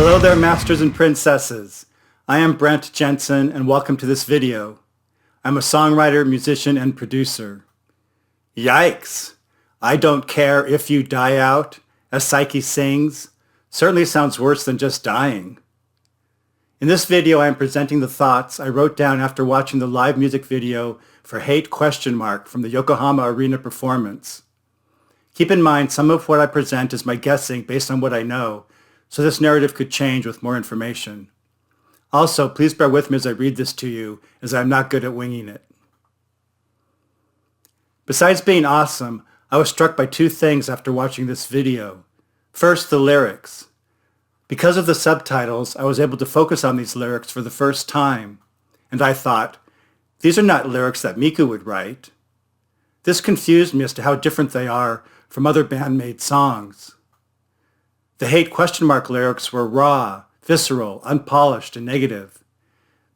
Hello there, masters and princesses. I am Brent Jensen, and welcome to this video. I'm a songwriter, musician, and producer. Yikes! I don't care if you die out, as Saiki sings, certainly sounds worse than just dying. In this video, I am presenting the thoughts I wrote down after watching the live music video for HATE ? From the Yokohama Arena performance. Keep in mind, some of what I present is my guessing based on what I know, so this narrative could change with more information. Also, please bear with me as I read this to you, as I'm not good at winging it. Besides being awesome, I was struck by two things after watching this video. First, the lyrics. Because of the subtitles, I was able to focus on these lyrics for the first time, and I thought, these are not lyrics that Miku would write. This confused me as to how different they are from other Band-Maid songs. The HATE ? Lyrics were raw, visceral, unpolished, and negative.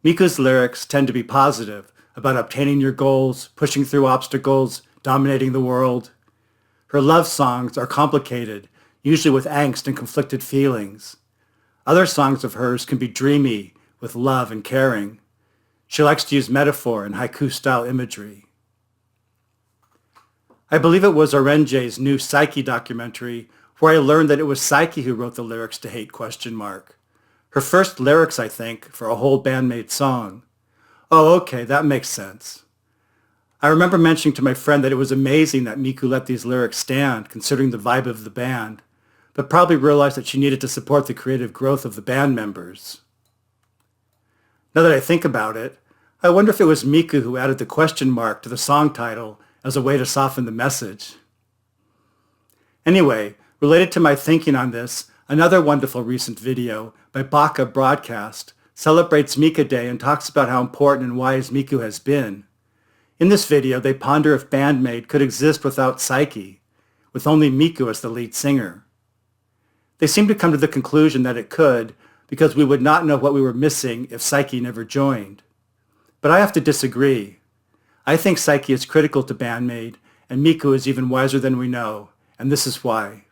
Miku's lyrics tend to be positive, about obtaining your goals, pushing through obstacles, dominating the world. Her love songs are complicated, usually with angst and conflicted feelings. Other songs of hers can be dreamy, with love and caring. She likes to use metaphor and haiku-style imagery. I believe it was Ohrenje's new Saiki documentary where I learned that it was Saiki who wrote the lyrics to HATE ? Her first lyrics, I think, for a whole Band-Maid song. Oh, okay, that makes sense. I remember mentioning to my friend that it was amazing that Miku let these lyrics stand, considering the vibe of the band, but probably realized that she needed to support the creative growth of the band members. Now that I think about it, I wonder if it was Miku who added the question mark to the song title as a way to soften the message. Anyway, related to my thinking on this, another wonderful recent video by Baka Broadcast celebrates Mika Day and talks about how important and wise Miku has been. In this video, they ponder if Band-Maid could exist without Saiki, with only Miku as the lead singer. They seem to come to the conclusion that it could, because we would not know what we were missing if Saiki never joined. But I have to disagree. I think Saiki is critical to Band-Maid, and Miku is even wiser than we know, and this is why.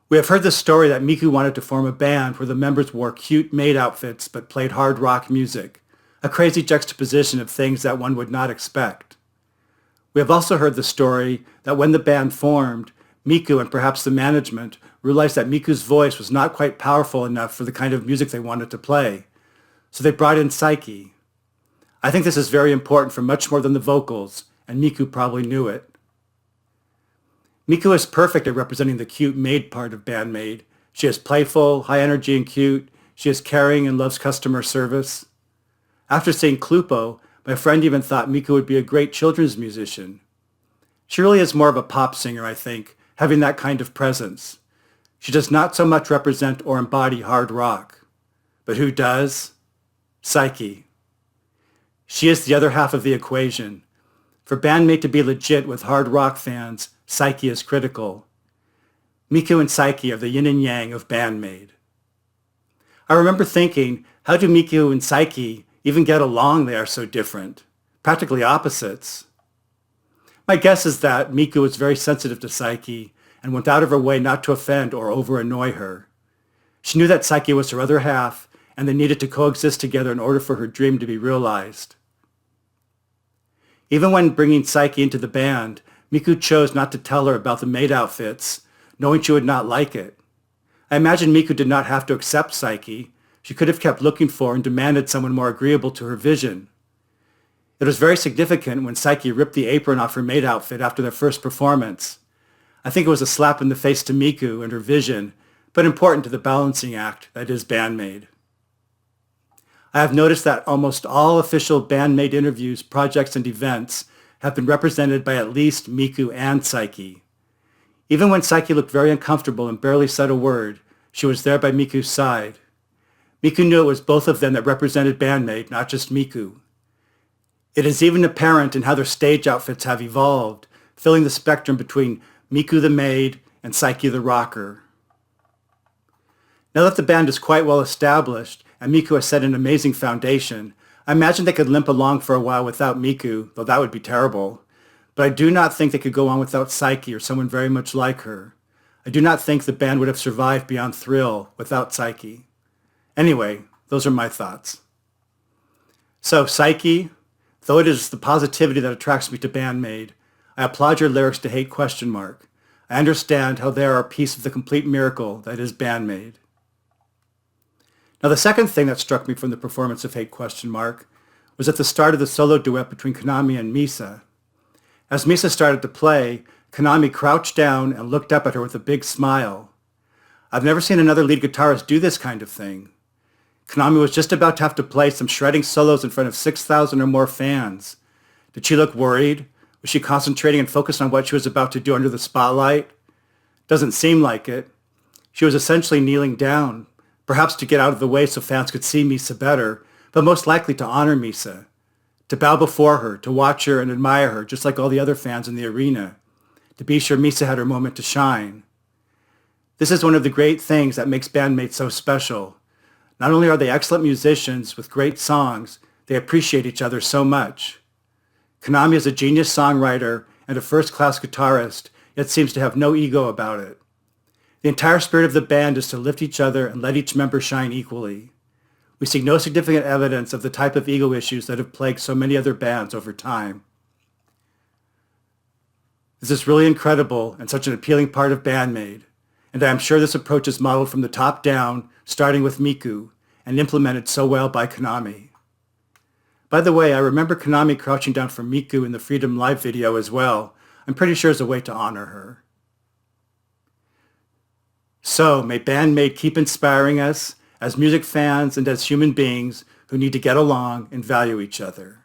We have heard the story that Miku wanted to form a band where the members wore cute maid outfits but played hard rock music, a crazy juxtaposition of things that one would not expect. We have also heard the story that when the band formed, Miku and perhaps the management realized that Miku's voice was not quite powerful enough for the kind of music they wanted to play, so they brought in Saiki. I think this is very important for much more than the vocals, and Miku probably knew it. Miku is perfect at representing the cute maid part of Band-Maid. She is playful, high energy, and cute. She is caring and loves customer service. After seeing Clupo, my friend even thought Miku would be a great children's musician. She really is more of a pop singer, I think, having that kind of presence. She does not so much represent or embody hard rock. But who does? Saiki. She is the other half of the equation. For Band-Maid to be legit with hard rock fans, Saiki is critical. Miku and Saiki are the yin and yang of Band-Maid. I remember thinking, how do Miku and Saiki even get along? They are so different, practically opposites. My guess is that Miku was very sensitive to Saiki and went out of her way not to offend or over-annoy her. She knew that Saiki was her other half, and they needed to coexist together in order for her dream to be realized. Even when bringing Saiki into the band, Miku chose not to tell her about the maid outfits, knowing she would not like it. I imagine Miku did not have to accept Saiki. She could have kept looking for and demanded someone more agreeable to her vision. It was very significant when Saiki ripped the apron off her maid outfit after their first performance. I think it was a slap in the face to Miku and her vision, but important to the balancing act that is Band-Maid. I have noticed that almost all official Band-Maid interviews, projects, and events have been represented by at least Miku and Saiki. Even when Saiki looked very uncomfortable and barely said a word, she was there by Miku's side. Miku knew it was both of them that represented Band-Maid, not just Miku. It is even apparent in how their stage outfits have evolved, filling the spectrum between Miku the maid and Saiki the rocker. Now that the band is quite well established and Miku has set an amazing foundation, I imagine they could limp along for a while without Miku, though that would be terrible. But I do not think they could go on without Saiki or someone very much like her. I do not think the band would have survived beyond Thrill without Saiki. Anyway, those are my thoughts. So, Saiki, though it is the positivity that attracts me to Band-Maid, I applaud your lyrics to Hate ? I understand how they are a piece of the complete miracle that is Band-Maid. Now, the second thing that struck me from the performance of Hate ? Was at the start of the solo duet between Konami and Misa. As Misa started to play, Konami crouched down and looked up at her with a big smile. I've never seen another lead guitarist do this kind of thing. Konami was just about to have to play some shredding solos in front of 6,000 or more fans. Did she look worried? Was she concentrating and focused on what she was about to do under the spotlight? Doesn't seem like it. She was essentially kneeling down, perhaps to get out of the way so fans could see Misa better, but most likely to honor Misa, to bow before her, to watch her and admire her, just like all the other fans in the arena, to be sure Misa had her moment to shine. This is one of the great things that makes Band-Maid so special. Not only are they excellent musicians with great songs, they appreciate each other so much. Konami is a genius songwriter and a first-class guitarist, yet seems to have no ego about it. The entire spirit of the band is to lift each other and let each member shine equally. We see no significant evidence of the type of ego issues that have plagued so many other bands over time. This is really incredible and such an appealing part of Band-Maid, and I am sure this approach is modeled from the top down, starting with Miku, and implemented so well by Konami. By the way, I remember Konami crouching down for Miku in the Freedom Live video as well. I'm pretty sure as a way to honor her. So, may Band-Maid keep inspiring us as music fans and as human beings who need to get along and value each other.